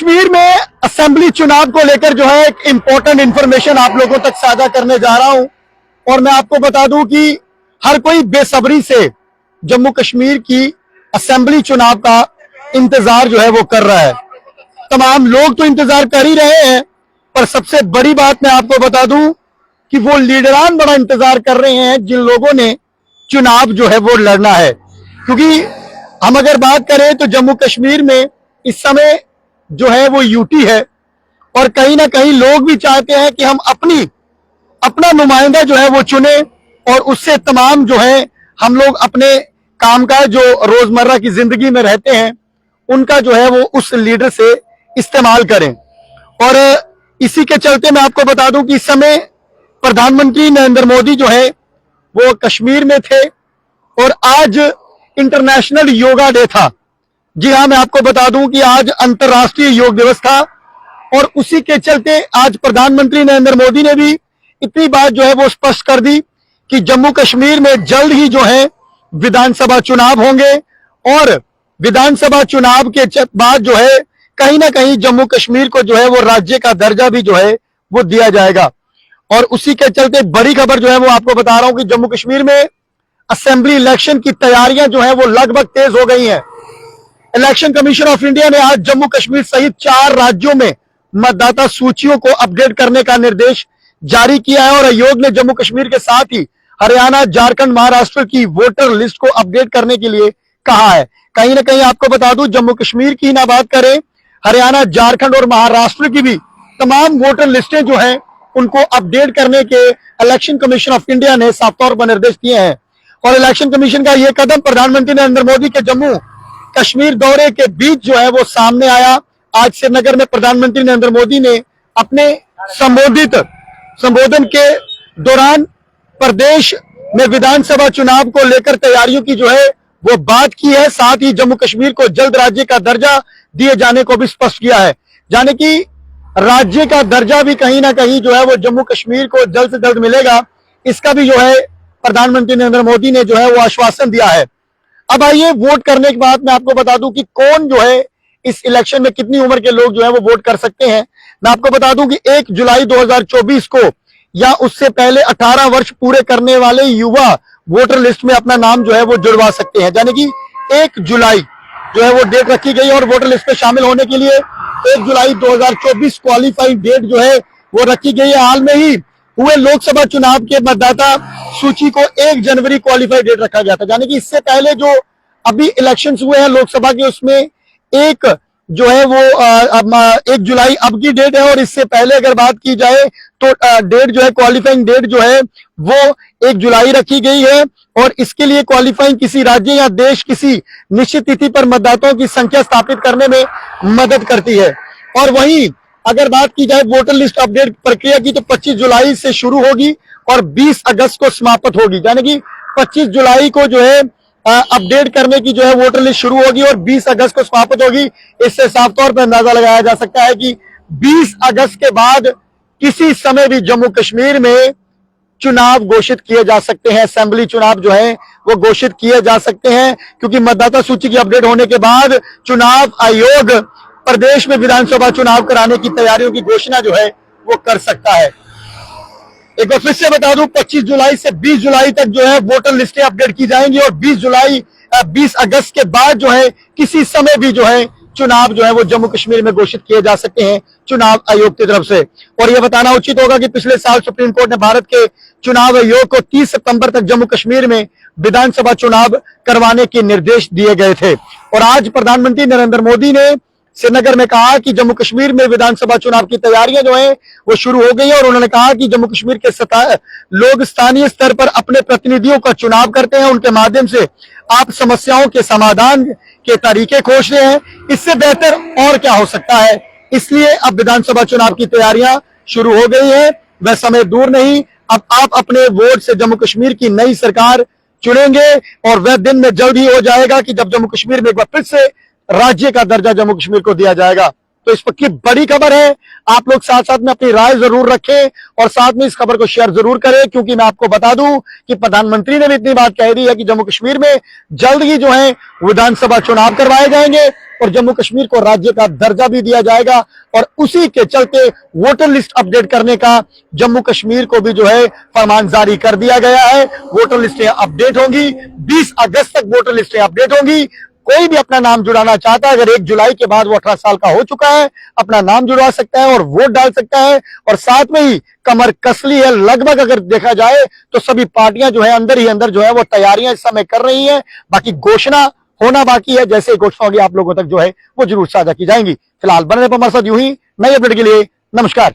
कश्मीर में असेंबली चुनाव को लेकर जो है एक इंपॉर्टेंट इंफॉर्मेशन आप लोगों तक साझा करने जा रहा हूं। और मैं आपको बता दूं कि हर कोई बेसब्री से जम्मू कश्मीर की असेंबली चुनाव का इंतजार जो है वो कर रहा है। तमाम लोग तो इंतजार कर ही रहे हैं, पर सबसे बड़ी बात मैं आपको बता दूं कि वो लीडरान बड़ा इंतजार कर रहे हैं जिन लोगों ने चुनाव जो है वो लड़ना है। क्योंकि हम अगर बात करें तो जम्मू कश्मीर में इस समय जो है वो यूटी है, और कहीं ना कहीं लोग भी चाहते हैं कि हम अपना नुमाइंदा जो है वो चुने, और उससे तमाम जो है हम लोग अपने कामकाज जो रोजमर्रा की जिंदगी में रहते हैं उनका जो है वो उस लीडर से इस्तेमाल करें। और इसी के चलते मैं आपको बता दूं कि इस समय प्रधानमंत्री नरेंद्र मोदी जो है वो कश्मीर में थे, और आज इंटरनेशनल योगा डे था। जी हाँ, मैं आपको बता दूं कि आज अंतर्राष्ट्रीय योग दिवस था, और उसी के चलते आज प्रधानमंत्री नरेंद्र मोदी ने भी इतनी बात जो है वो स्पष्ट कर दी कि जम्मू कश्मीर में जल्द ही जो है विधानसभा चुनाव होंगे, और विधानसभा चुनाव के बाद जो है कहीं ना कहीं जम्मू कश्मीर को जो है वो राज्य का दर्जा भी जो है वो दिया जाएगा। और उसी के चलते बड़ी खबर जो है वो आपको बता रहा हूं कि जम्मू कश्मीर में असेंबली इलेक्शन की तैयारियां जो है वो लगभग तेज हो गई हैं। इलेक्शन कमीशन ऑफ इंडिया ने आज जम्मू कश्मीर सहित 4 राज्यों में मतदाता सूचियों को अपडेट करने का निर्देश जारी किया है, और आयोग ने जम्मू कश्मीर के साथ ही हरियाणा, झारखंड, महाराष्ट्र की वोटर लिस्ट को अपडेट करने के लिए कहा है। कहीं ना कहीं आपको बता दूं, जम्मू कश्मीर की ना बात करें, हरियाणा, झारखंड और महाराष्ट्र की भी तमाम वोटर लिस्टें जो हैं उनको अपडेट करने के इलेक्शन कमीशन ऑफ इंडिया ने साफ तौर पर निर्देश दिए हैं। और इलेक्शन कमीशन का यह कदम प्रधानमंत्री नरेंद्र मोदी के जम्मू कश्मीर दौरे के बीच जो है वो सामने आया। आज श्रीनगर में प्रधानमंत्री नरेंद्र मोदी ने अपने संबोधन के दौरान प्रदेश में विधानसभा चुनाव को लेकर तैयारियों की जो है वो बात की है। साथ ही जम्मू कश्मीर को जल्द राज्य का दर्जा दिए जाने को भी स्पष्ट किया है। यानी कि राज्य का दर्जा भी कहीं ना कहीं जो है वो जम्मू कश्मीर को जल्द से जल्द मिलेगा, इसका भी जो है प्रधानमंत्री नरेंद्र मोदी ने जो है वो आश्वासन दिया है। अब आइए वोट करने के बाद मैं आपको बता दूं कि कौन जो है इस इलेक्शन में कितनी उम्र के लोग जो है वो वोट कर सकते हैं। मैं आपको बता दूं कि 1 जुलाई 2024 को या उससे पहले 18 वर्ष पूरे करने वाले युवा वोटर लिस्ट में अपना नाम जो है वो जुड़वा सकते हैं। यानी कि 1 जुलाई जो है वो डेट रखी गई, और वोटर लिस्ट में शामिल होने के लिए 1 जुलाई 2024 क्वालिफाइंग डेट जो है वो रखी गई है। हाल में ही हुए लोकसभा चुनाव के मतदाता सूची को 1 जनवरी क्वालिफाइड डेट रखा गया था। यानी कि इससे पहले जो अभी इलेक्शंस हुए हैं लोकसभा के, उसमें एक जो है वो 1 जुलाई अब की डेट है, और इससे पहले अगर बात की जाए तो डेट जो है क्वालिफाइंग डेट जो है वो 1 जुलाई रखी गई है। और इसके लिए क्वालिफाइंग किसी राज्य या देश किसी निश्चित तिथि पर मतदाताओं की संख्या स्थापित करने में मदद करती है। और वहीं अगर बात की जाए वोटर लिस्ट अपडेट प्रक्रिया की, तो 25 जुलाई से शुरू होगी और 20 अगस्त को समाप्त होगी। यानी कि 25 जुलाई को जो है अपडेट करने की जो है वोटर लिस्ट शुरू होगी और 20 अगस्त को समाप्त होगी। इससे साफ तौर पर अंदाजा लगाया जा सकता है कि 20 अगस्त के बाद किसी समय भी जम्मू कश्मीर में चुनाव घोषित किए जा सकते हैं। असेंबली चुनाव जो है वो घोषित किए जा सकते हैं, क्योंकि मतदाता सूची की अपडेट होने के बाद चुनाव आयोग प्रदेश में विधानसभा चुनाव कराने की तैयारियों की घोषणा जो है वो कर सकता है। एक बार फिर से बता दूं, 25 जुलाई से 20 जुलाई तक जो है वोटर लिस्टें अपडेट की जाएंगी, और 20 अगस्त के बाद जो है किसी समय भी जो है चुनाव जो है वो जम्मू कश्मीर में घोषित किए जा सकते हैं चुनाव आयोग की तरफ से। और यह बताना उचित होगा कि पिछले साल सुप्रीम कोर्ट ने भारत के चुनाव आयोग को 30 सितंबर तक जम्मू कश्मीर में विधानसभा चुनाव करवाने के निर्देश दिए गए थे। और आज प्रधानमंत्री नरेंद्र मोदी ने श्रीनगर में कहा कि जम्मू कश्मीर में विधानसभा चुनाव की तैयारियां जो है वो शुरू हो गई है, और उन्होंने कहा कि जम्मू कश्मीर के लोग स्थानीय स्तर पर अपने प्रतिनिधियों का चुनाव करते हैं, उनके माध्यम से आप समस्याओं के समाधान के तरीके खोज रहे हैं। इससे बेहतर और क्या हो सकता है। इसलिए अब विधानसभा चुनाव की तैयारियां शुरू हो गई है, वह समय दूर नहीं। अब आप अपने वोट से जम्मू कश्मीर की नई सरकार चुनेंगे, और वह दिन में जल्द ही हो जाएगा कि जब जम्मू कश्मीर में एक बार फिर से राज्य का दर्जा जम्मू कश्मीर को दिया जाएगा। तो इस वक्त की बड़ी खबर है। आप लोग साथ साथ में अपनी राय जरूर रखें, और साथ में इस खबर को शेयर जरूर करें, क्योंकि मैं आपको बता दूं कि प्रधानमंत्री ने भी इतनी बात कह दी है कि जम्मू कश्मीर में जल्द ही जो है विधानसभा चुनाव करवाए जाएंगे, और जम्मू कश्मीर को राज्य का दर्जा भी दिया जाएगा। और उसी के चलते वोटर लिस्ट अपडेट करने का जम्मू कश्मीर को भी जो है फरमान जारी कर दिया गया है। वोटर लिस्टें अपडेट होंगी, 20 अगस्त तक वोटर लिस्टें अपडेट होंगी। कोई भी अपना नाम जुड़ाना चाहता है, अगर 1 जुलाई के बाद वो 18 साल का हो चुका है, अपना नाम जुड़वा सकता है और वोट डाल सकता है। और साथ में ही कमर कसली है लगभग, अगर देखा जाए तो सभी पार्टियां जो है अंदर ही अंदर जो है वो तैयारियां इस समय कर रही हैं। बाकी घोषणा होना बाकी है, जैसे घोषणा होगी आप लोगों तक जो है वो जरूर साझा की जाएंगी। फिलहाल बने रहे हमारे साथ यूं ही नई अपडेट के लिए। नमस्कार।